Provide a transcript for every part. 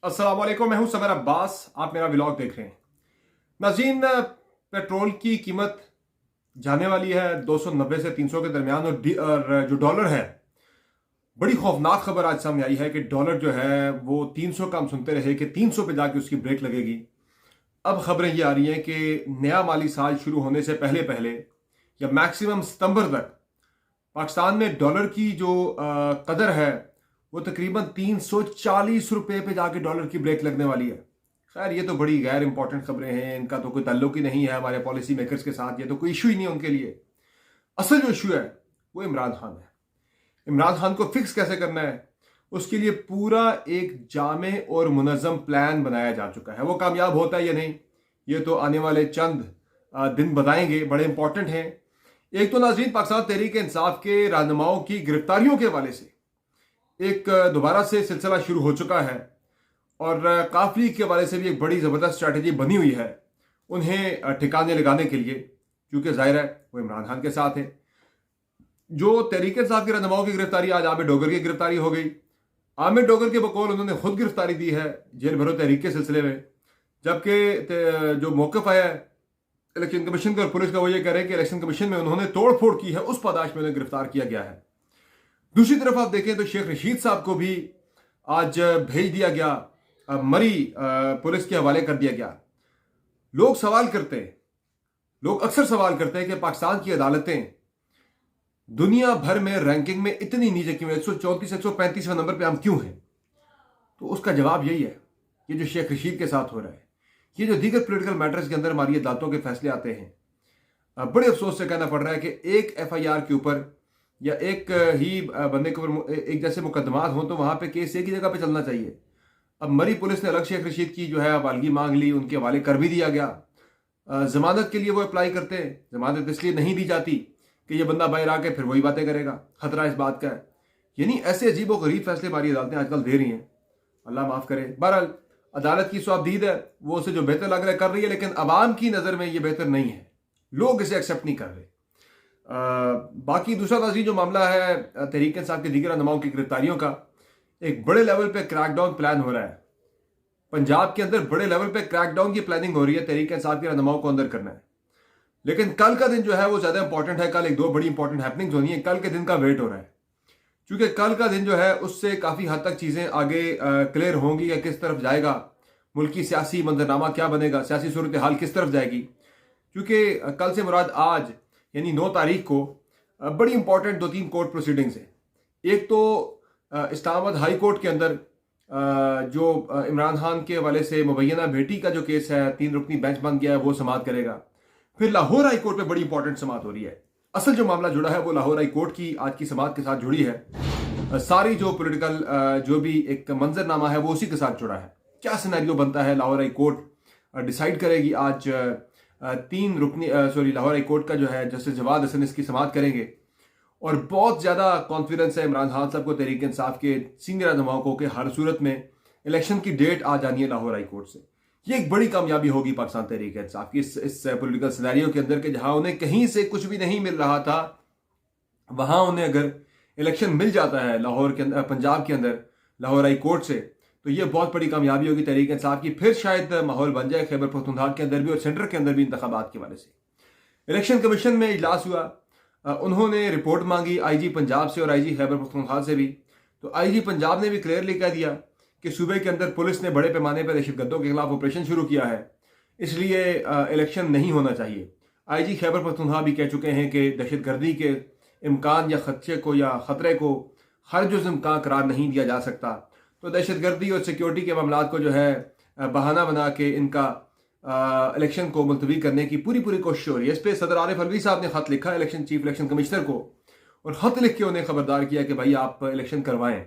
अस्सलाम वालेकुम, मैं हूं समर अब्बास। आप मेरा व्लॉग देख रहे हैं। नाज़रीन, पेट्रोल की कीमत जाने वाली है 290 से 300 के दरमियान और जो डॉलर है, बड़ी खौफनाक खबर आज सामने आई है कि डॉलर जो है वो 300 का हम सुनते रहे कि 300 पे जाके उसकी ब्रेक लगेगी। अब खबरें ये आ रही हैं कि नया माली साल शुरू होने से पहले पहले या मैक्सिमम सितंबर तक पाकिस्तान में डॉलर की जो कदर है वो तकरीबन 340 रुपए पे जाके डॉलर की ब्रेक लगने वाली है। खैर, ये तो बड़ी गैर इंपॉर्टेंट खबरें हैं, इनका तो कोई ताल्लुक ही नहीं है हमारे पॉलिसी मेकर्स के साथ। ये तो कोई इशू ही नहीं है उनके लिए। असल जो इशू है वो इमरान खान है। इमरान खान को फिक्स कैसे करना है, उसके लिए पूरा एक जामे और मुनज़्ज़म प्लान बनाया जा चुका है। वो कामयाब होता है या नहीं, ये तो आने वाले चंद दिन बताएंगे, बड़े इंपॉर्टेंट हैं। एक तो नाज़रीन, पाकिस्तान तहरीक इंसाफ के रहनुमाओं की गिरफ्तारियों के हवाले से एक दोबारा से सिलसिला शुरू हो चुका है और काफिली के हवाले से भी एक बड़ी ज़बरदस्त स्ट्रैटेजी बनी हुई है उन्हें ठिकाने लगाने के लिए, क्योंकि जाहिर है वो इमरान खान के साथ है। जो तहरीक इंसाफ के रहनुमाओं की गिरफ्तारी, आज आमिर डोगर की गिरफ्तारी हो गई। आमिर डोगर के बकौल उन्होंने खुद गिरफ्तारी दी है जेल भरो तहरीक के सिलसिले में, जबकि जो मौकफ आया है इलेक्शन कमीशन का और पुलिस का, वो ये कह रहे हैं कि इलेक्शन कमीशन में उन्होंने तोड़ फोड़ की है, उस पादाश में उन्हें गिरफ्तार किया गया है। दूसरी तरफ आप देखें तो शेख रशीद साहब को भी आज भेज दिया गया, मरी पुलिस के हवाले कर दिया गया। लोग अक्सर सवाल करते हैं कि पाकिस्तान की अदालतें दुनिया भर में रैंकिंग में इतनी नीचे क्यों है, 134 135वें नंबर पे हम क्यों हैं? तो उसका जवाब यही है, ये जो शेख रशीद के साथ हो रहा है, ये जो दीगर पोलिटिकल मैटर्स के अंदर हमारी अदालतों के फैसले आते हैं, बड़े अफसोस से कहना पड़ रहा है कि एक FIR के ऊपर या एक ही बंदे के ऊपर एक जैसे मुकदमात हो तो वहां पे केस एक ही जगह पे चलना चाहिए। अब मरी पुलिस ने अलग शेख रशीद की जो है हवालगी मांग ली, उनके हवाले कर भी दिया गया। जमानत के लिए वो अप्लाई करते हैं, जमानत इसलिए नहीं दी जाती कि ये बंदा बाहर आके फिर वही बातें करेगा, खतरा इस बात का है। यानी ऐसे अजीब व गरीब फैसले हमारी अदालतें आजकल दे रही हैं, अल्लाह माफ करे। बहरहाल, अदालत की स्वाबदीद है, वो उसे जो बेहतर लग रहा है कर रही है, लेकिन अवाम की नज़र में ये बेहतर नहीं है, लोग इसे एक्सेप्ट नहीं कर रहे। बाकी दूसरा नाज़रीन जो मामला है तहरीक इंसाफ के दीगर रहनुमाओं की गिरफ्तारियों का, एक बड़े लेवल पे क्रैकडाउन प्लान हो रहा है। पंजाब के अंदर बड़े लेवल पे क्रैकडाउन की प्लानिंग हो रही है, तहरीक इंसाफ के रहनुमाओं को अंदर करना है। लेकिन कल का दिन जो है वो ज़्यादा इंपॉर्टेंट है। कल एक दो बड़ी इंपॉर्टेंट हैपनिंग्स होनी है, कल के दिन का वेट हो रहा है, क्योंकि कल का दिन जो है उससे काफ़ी हद तक चीज़ें आगे क्लियर होंगी या किस तरफ जाएगा मुल्की सियासी मंजरनामा, क्या बनेगा, सियासी सूरत हाल किस तरफ जाएगी। क्योंकि कल से मुराद आज यानी 9 तारीख को बड़ी इंपॉर्टेंट 2-3 कोर्ट प्रोसीडिंग्स है। एक तो इस्लामाबाद हाई कोर्ट के अंदर जो इमरान खान के हवाले से मुबैना बेटी का जो केस है, 3 रुकनी बेंच बन गया है, वो समाअत करेगा। फिर लाहौर हाई कोर्ट पे बड़ी इंपॉर्टेंट समाअत हो रही है। असल जो मामला जुड़ा है वो लाहौर हाई कोर्ट की आज की समाअत के साथ जुड़ी है। सारी जो पोलिटिकल जो भी एक मंजरनामा है वो उसी के साथ जुड़ा है। क्या सिनेरियो बनता है, लाहौर हाई कोर्ट डिसाइड करेगी। आज 3 रुकनी लाहौर हाई कोर्ट का जो है जस्टिस जवाद हसन इसकी समाअत करेंगे और बहुत ज़्यादा कॉन्फिडेंस है इमरान खान साहब को, तहरीक इंसाफ के सीनियर रहनुमाओं को, कि हर सूरत में इलेक्शन की डेट आ जानी है लाहौर हाई कोर्ट से। ये एक बड़ी कामयाबी होगी पाकिस्तान तहरीक इंसाफ की इस पॉलिटिकल सिनेरियो के अंदर, कि जहां उन्हें कहीं से कुछ भी नहीं मिल रहा था, वहां उन्हें अगर इलेक्शन मिल जाता है लाहौर के अंदर, पंजाब के अंदर लाहौर हाई कोर्ट से, तो ये बहुत बड़ी कामयाबी होगी तहरीक इंसाफ की। फिर शायद माहौल बन जाए खैबर पख्तूनख्वा के अंदर भी और सेंटर के अंदर भी इंतखाबात के हवाले से। इलेक्शन कमीशन में इजलास हुआ, उन्होंने रिपोर्ट मांगी IG पंजाब से और IG खैबर पख्तूनख्वा से भी। तो IG पंजाब ने भी क्लियरली कह दिया कि सूबे के अंदर पुलिस ने बड़े पैमाने पर दहशतगर्दों के खिलाफ ऑपरेशन शुरू किया है, इसलिए इलेक्शन नहीं होना चाहिए। IG खैबर पख्तूनख्वा भी कह चुके हैं कि दहशतगर्दी के इम्कान या खदशे को या ख़तरे को हर जुज़ इम्कान करार नहीं दिया जा सकता। तो दहशतगर्दी और सिक्योरिटी के मामलात को जो है बहाना बना के इनका इलेक्शन को मुलतवी करने की पूरी कोशिश हो रही है। इस पर सदर आरिफ अलवी साहब ने खत लिखा चीफ इलेक्शन कमिश्नर को, और खत लिख के उन्हें खबरदार किया कि भाई आप इलेक्शन करवाएं।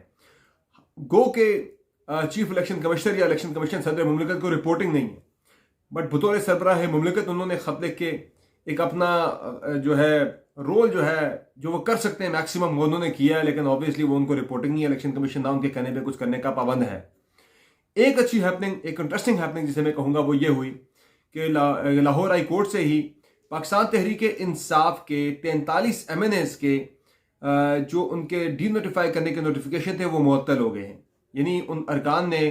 गो के चीफ इलेक्शन कमिश्नर या इलेक्शन कमीशन सदर मुमलिकत को रिपोर्टिंग नहीं है, बट बतौर सरबराह मुमलिकत उन्होंने खत लिख के एक अपना जो है रोल जो वो कर सकते हैं मैक्सिमम वो उन्होंने किया है। लेकिन ऑब्वियसली वो उनको रिपोर्टिंग नहीं है, इलेक्शन कमीशन ना उनके कहने पे कुछ करने का पाबंद है। एक अच्छी हैपनिंग, एक इंटरेस्टिंग हैपनिंग जिसे मैं कहूँगा वो ये हुई कि लाहौर हाई कोर्ट से ही पाकिस्तान तहरीक इंसाफ के 43 MNAs के जो उनके डी नोटिफाई करने के नोटिफिकेशन थे वो मुअत्तल हो गए हैं। यानी उन अरकान ने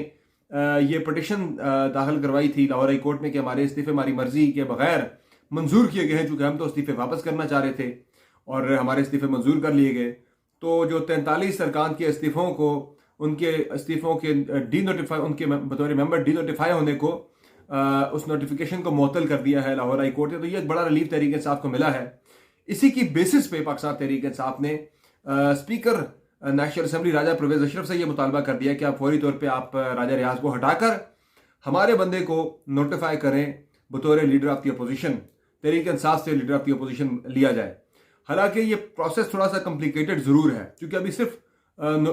ये पटिशन दाखिल करवाई थी लाहौर हाई कोर्ट में कि हमारे इस्तीफे हमारी मर्जी के बगैर मंजूर किए गए हैं, चूँकि हम तो इस्तीफे वापस करना चाह रहे थे और हमारे इस्तीफे मंजूर कर लिए गए। तो जो 43 अरकान के इस्तीफ़ों को, उनके इस्तीफ़ों के डी नोटिफाई, उनके बतौर मेंबर डी नोटिफाई होने को, उस नोटिफिकेशन को मुअत्तल कर दिया है लाहौर हाई कोर्ट ने। तो ये एक बड़ा रिलीफ तहरीक इंसाफ को मिला है। इसी की बेसिस पे पाकिस्तान तहरीक इंसाफ ने स्पीकर नेशनल असम्बली राजा परवेज अशरफ से ये मुतालबा कर दिया कि आप फौरी तौर पर आप राजा रियाज को हटाकर हमारे बंदे को नोटिफाई करें बतौर leader of the opposition, Tehreek Insaf से लीडर ऑफ द अपोजिशन लिया जाए। हालांकि ये प्रोसेस थोड़ा सा कॉम्प्लिकेटेड ज़रूर है, क्योंकि अभी सिर्फ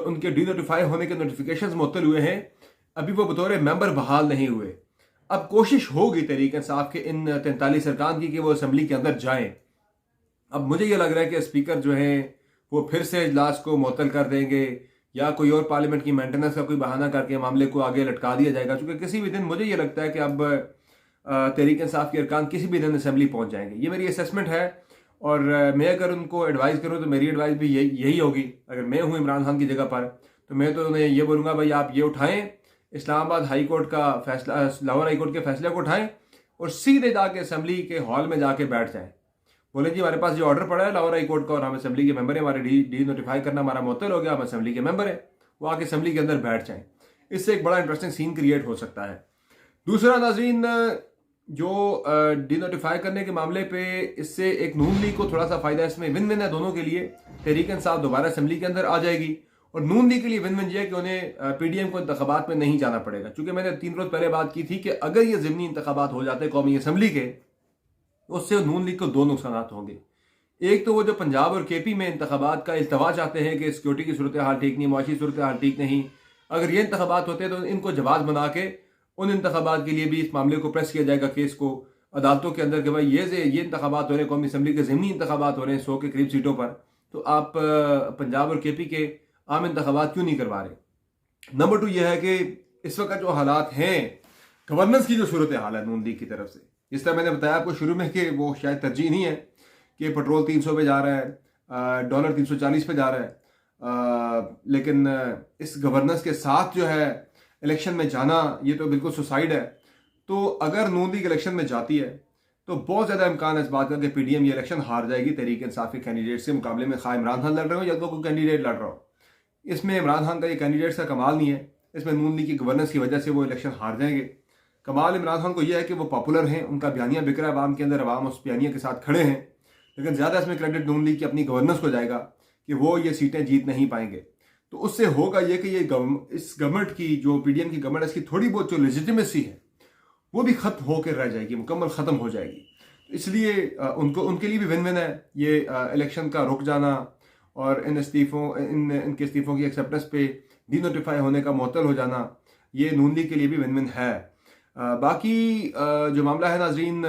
उनके डी नोटिफाई होने के नोटिफिकेशन मुअत्तल हुए हैं, अभी वो बतौर मेंबर बहाल नहीं हुए। अब कोशिश होगी तहरीक इंसाफ के इन 43 अरकान की कि वो असम्बली के अंदर जाएं। अब मुझे ये लग रहा है कि स्पीकर जो है वो फिर से इजलास को मुअत्तल कर देंगे या कोई और पार्लियामेंट की मेंटेनेंस का कोई बहाना करके मामले को आगे लटका दिया जाएगा, क्योंकि किसी भी दिन मुझे ये लगता है कि अब तहरीक इंसाफ के अरकान किसी भी दिन असम्बली पहुँच जाएंगे। ये मेरी असेसमेंट है और मैं अगर उनको एडवाइस करूँ तो मेरी एडवाइस भी यही होगी। अगर मैं हूँ इमरान खान की जगह पर तो मैं तो उन्हें ये बोलूँगा, भाई आप ये उठाएं, इस्लामाबाद हाई कोर्ट का फैसला, लाहौर हाई कोर्ट के फैसले को उठाएं और सीधे जाके असम्बली के हॉल में जाके बैठ जाएं। बोले जी हमारे पास जो ऑर्डर पड़ा है लाहौर हाई कोर्ट का और हम असम्बली के मेंबर हैं, हमारे डी नोटिफाई करना हमारा मुअत्तल हो गया, हम असम्बली के मेंबर हैं। वो आके असम्बली के अंदर बैठ जाएं। इससे एक बड़ा इंटरेस्टिंग सीन क्रिएट हो सकता है। दूसरा नाज़रीन, जो डी नोटिफाई करने के मामले पे, इससे एक नून लीग को थोड़ा सा फायदा, इसमें विन विन है दोनों के लिए। तहरीक इंसाफ दोबारा असम्बली के अंदर आ जाएगी और नून लीग के लिए विन विन ये है कि उन्हें पीडीएम को इंतखाबात में नहीं जाना पड़ेगा। चूंकि मैंने 3 रोज पहले बात की थी कि अगर ये ज़िमनी इंतखाबात हो जाते कौमी असम्बली के, उससे नून लीग को 2 नुकसान होंगे। एक तो वो जो पंजाब और केपी में इंतखाबात का इल्तवा चाहते हैं कि सिक्योरिटी की सूरत हाल ठीक नहीं, मुआशी सूरत हाल ठीक नहीं, अगर ये इंतखाबात होते तो इनको जवाब बना के उन इंतखाबात के लिए भी इस मामले को प्रेस किया जाएगा, केस को अदालतों के अंदर कि भाई ये इंतखाबात हो रहे हैं, कौमी असम्बली के ज़िमनी इंतखाबात हो रहे हैं 100 के करीब सीटों पर, तो आप पंजाब और केपी के आम इंतखाबात क्यों नहीं करवा रहे। नंबर 2 ये है कि इस वक्त जो हालात हैं, गवर्नेंस की जो सूरत हाल है नून लीग की तरफ से, जिस तरह मैंने बताया आपको शुरू में कि वो शायद तरजीह नहीं है कि पेट्रोल 300 पे जा रहा है, डॉलर 340 पे जा रहा है, लेकिन इस गवर्नेंस के साथ जो है इलेक्शन में जाना, ये तो बिल्कुल सुसाइड है। तो अगर नून लीग इलेक्शन में जाती है तो बहुत ज़्यादा इम्कान है इस बात का कि पीडीएम ये इलेक्शन हार जाएगी तहरीक इंसाफ के कैंडिडेट से मुकाबले में, खा इमरान खान लड़ रहे हो या तो कोई कैंडिडेट लड़ रहा हो। इसमें इमरान खान का ये कैंडिडेट का कमाल नहीं है, इसमें नून लीग की गवर्नेंस की वजह से वो इलेक्शन हार जाएंगे। कमाल इमरान खान को यह है कि वो पॉपुलर हैं, उनका बयानिया बिक रहा है आवाम के अंदर, आवाम उस बयानिया के साथ खड़े हैं, लेकिन ज़्यादा इसमें क्रेडिट नून लीग की अपनी गवर्नेंस को जाएगा कि वो ये सीटें जीत नहीं पाएंगे। तो उससे होगा ये कि ये इस गवर्नमेंट की, जो पीडीएम की गवर्नमेंट, इसकी थोड़ी बहुत जो लेजिटिमेसी है वो भी खत्म होकर रह जाएगी, मुकम्मल ख़त्म हो जाएगी। तो इसलिए उनके लिए भी विन विन है ये इलेक्शन का रुक जाना और इनके इस्तीफ़ों की एक्सेप्टेंस पे डी नोटिफाई होने का मुअत्तल हो जाना, ये नून लीग के लिए भी विन विन है। बाकी जो मामला है नाजरीन,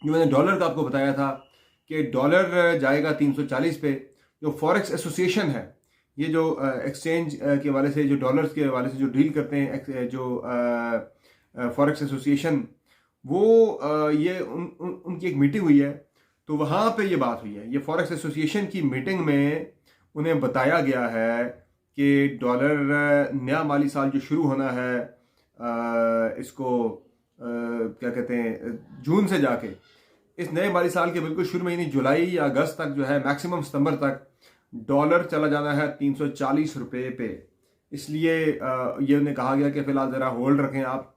जो मैंने डॉलर का आपको बताया था कि डॉलर जाएगा 340 पे। जो फॉरेक्स एसोसिएशन है, ये जो एक्सचेंज के हवाले से, जो डॉलर्स के हवाले से जो डील करते हैं, जो फॉरेक्स एसोसिएशन, वो ये उनकी एक मीटिंग हुई है, तो वहाँ पे ये बात हुई है। ये फॉरेक्स एसोसिएशन की मीटिंग में उन्हें बताया गया है कि डॉलर नया माली साल जो शुरू होना है, इसको क्या कहते हैं, जून से जाके इस नए माली साल के बिल्कुल शुरू में, यानी जुलाई या अगस्त तक जो है, मैक्सिमम सितंबर तक डॉलर चला जाना है 340 रुपये पे। इसलिए ये उन्हें कहा गया कि फ़िलहाल ज़रा होल्ड रखें आप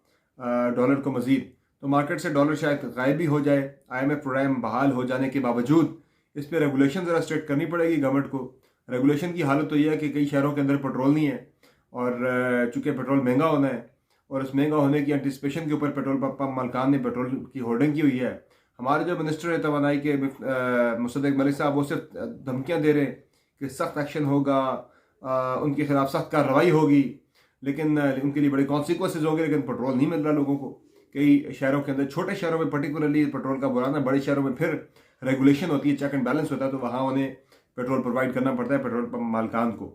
डॉलर को मज़ीद। तो मार्केट से डॉलर शायद गायब भी हो जाए। IMF प्रोग्राम बहाल हो जाने के बावजूद इस पर रेगुलेशन ज़रा स्ट्रिक्ट करनी पड़ेगी गवर्नमेंट को। रेगुलेशन की हालत तो यह है कि कई शहरों के अंदर पेट्रोल नहीं है और चूँकि पेट्रोल महंगा होना है और उस महंगा होने की एंटिसिपेशन के ऊपर पेट्रोल पंप मालकान ने पेट्रोल की होर्डिंग की हुई है। हमारे जो मिनिस्टर है तवानाई के मुसद्दिक मलिक साहब, वो सिर्फ धमकियाँ दे रहे हैं कि सख्त एक्शन होगा, उनके खिलाफ सख्त कार्रवाई होगी, लेकिन उनके लिए बड़े कॉन्सिक्वेंसेज होंगे, लेकिन पेट्रोल नहीं मिल रहा लोगों को। कई शहरों के अंदर, छोटे शहरों में पर्टिकुलरली पेट्रोल का बुराना, बड़े शहरों में फिर रेगुलेशन होती है, चेक एंड बैलेंस होता है, तो वहाँ उन्हें पेट्रोल प्रोवाइड करना पड़ता है पेट्रोल पंप मालकान को।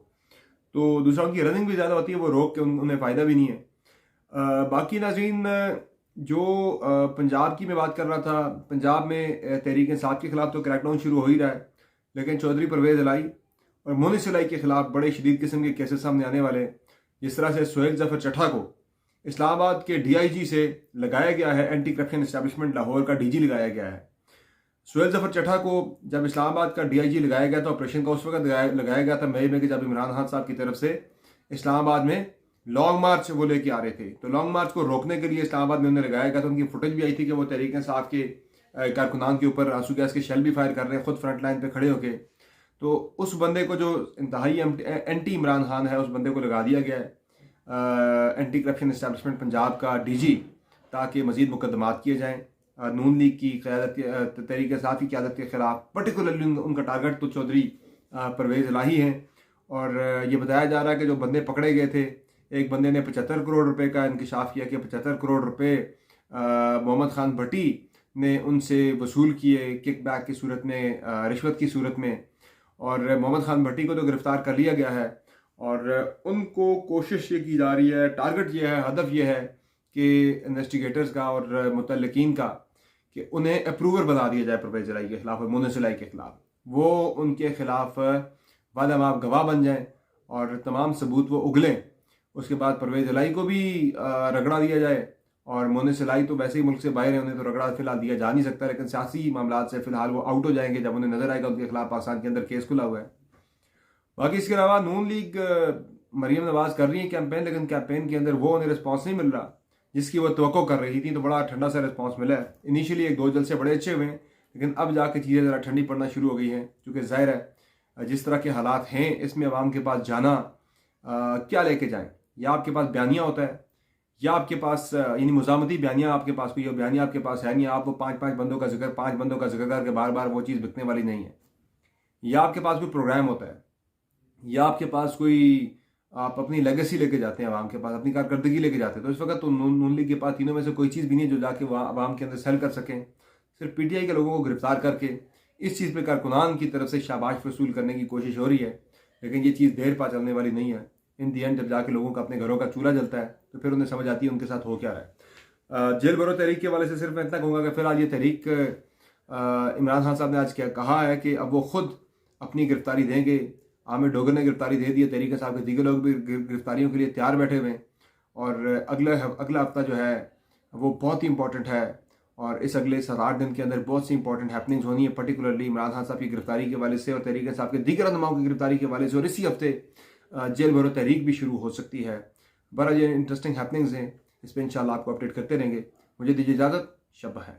तो दूसरा, उनकी रनिंग भी ज़्यादा होती है, वो रोक के उन्हें फ़ायदा भी नहीं है। बाकी नाज़रीन, जो पंजाब की मैं बात कर रहा था, पंजाब में तहरीक इंसाफ के खिलाफ तो क्रैकडाउन शुरू हो ही रहा है, लेकिन चौधरी परवेज़ इलाई और मोनी सिलाई के खिलाफ बड़े शदीद किस्म के केसेस सामने आने वाले हैं। जिस तरह से सोहेल जफर चट्ठा को इस्लामाबाद के डीआईजी से लगाया गया है, एंटी करप्शन एस्टैब्लिशमेंट लाहौर का डीजी लगाया गया है। सुहेल जफर चट्टा को जब इस्लामाबाद का डीआईजी लगाया गया तो ऑपरेशन का उस वक्त लगाया गया था मई में, कि जब इमरान खान साहब की तरफ से इस्लामाबाद में लॉन्ग मार्च वो लेके आ रहे थे। तो लॉन्ग मार्च को रोकने के लिए इस्लामाबाद में उन्हें लगाया गया था। उनकी फुटेज भी आई थी कि वो तहरीक इंसाफ के कारकुनान के ऊपर आंसू गैस के शेल भी फायर कर रहे हैं, खुद फ्रंट लाइन पे खड़े होके। तो उस बंदे को, जो इंतहाई एंटी इमरान खान है, उस बंदे को लगा दिया गया है एंटी करप्शन एस्टैब्लिशमेंट पंजाब का डीजी, ताकि मजीद मुकदमात किए जाएँ नून लीग की क़यादत के तहरीक इंसाफ की क़यादत के ख़िलाफ़। पर्टिकुलरली उनका टारगेट तो चौधरी परवेज़ इलाही हैं। और ये बताया जा रहा है कि जो बंदे पकड़े गए थे, एक बंदे ने 75 करोड़ रुपए का इंकशाफ किया कि 75 करोड़ रुपए मोहम्मद खान भट्टी ने उनसे वसूल किए किकबैक की सूरत में, रिश्वत की सूरत में। और मोहम्मद खान भट्टी को तो गिरफ़्तार कर लिया गया है और उनको कोशिश ये की जा रही है, टारगेट ये है, हदफ ये है कि इन्वेस्टिगेटर्स का और मुतल्लिकीन का, कि उन्हें अप्रूवर बना दिया जाए परवेज़ इलाही के ख़िलाफ़ और मोनिस इलाही के ख़िलाफ़। वो उनके ख़िलाफ़ वादा माफ गवाह बन जाएं और तमाम सबूत वो उगलें। उसके बाद परवेज़ इलाही को भी रगड़ा दिया जाए। और मोनिस इलाही तो वैसे ही मुल्क से बाहर है, उन्हें तो रगड़ा फिलहाल दिया जा नहीं सकता, लेकिन सियासी मामला से फिलहाल वो आउट हो जाएंगे जब उन्हें नजर आएगा उनके खिलाफ पाकिस्तान के अंदर केस खुला हुआ है। बाकी इसके अलावा नून लीग मरीम नवाज कर रही है कैंपेन, लेकिन कैंपेन के अंदर वो उन्हें रिस्पॉन्स नहीं मिल रहा जिसकी वो तवक्को कर रही थी। तो बड़ा ठंडा सा रिस्पॉन्स मिला है। इनिशियली एक दो जलसे बड़े अच्छे हुए हैं, लेकिन अब जाके चीज़ें ज़रा ठंडी पड़ना शुरू हो गई हैं, क्योंकि ज़ाहिर है जिस तरह के हालात हैं इसमें अवाम के पास जाना क्या लेके जाएं। या आपके पास बयानिया होता है, या आपके पास यानी मुज़ामती बयानिया आपके पास कोई बयानिया आपके पास है नहीं, आप वो पाँच बंदों का जिक्र करके बार बार वो चीज़ बिकने वाली नहीं है। या आपके पास कोई प्रोग्राम होता है, या आपके पास कोई आप अपनी लेगेसी लेके जाते हैं आवाम के पास, अपनी कारकर्दगी लेके जाते हैं। तो इस वक्त तो नून लीग के पास तीनों में से कोई चीज़ भी नहीं है जो जाके वहाँ आवाम के अंदर सेल कर सकें। सिर्फ पीटीआई के लोगों को गिरफ्तार करके इस चीज़ पे कारकुनान की तरफ से शाबाश वसूल करने की कोशिश हो रही है, लेकिन ये चीज़ देर पा चलने वाली नहीं है। इन दी एंड जब जाके लोगों का अपने घरों का चूल्हा जलता है तो फिर उन्हें समझ आती है उनके साथ हो क्या रहा है। जेल भरो तहरीक के वाले से सिर्फ मैं इतना कहूँगा कि फिलहाल ये तहरीक इमरान खान साहब ने आज क्या कहा है कि अब वो खुद अपनी गिरफ्तारी देंगे। आमिर डोगर ने गिरफ्तारी दे दी है, तहरीक साहब के दीगर लोग भी गिरफ्तारियों के लिए तैयार बैठे हुए हैं। और अगला हफ्ता जो है वो बहुत ही इंपॉर्टेंट है, और इस अगले 7-8 दिन के अंदर बहुत सी इंपॉर्टेंट हैपनिंग्स होनी है, पर्टिकुलरली इमरान खान साहब की गिरफ्तारी के हवाले से और तहरीक साहब के दीगर रहनुमाओं की गिरफ्तारी के हवाले से। और इसी हफ्ते जेल भरो तहरीक भी शुरू हो सकती है। बड़ा ये इंटरेस्टिंग हैपनिंग्स हैं, इस पर इंशाल्लाह आपको अपडेट करते रहेंगे। मुझे दीजिए इजाज़त, शब है।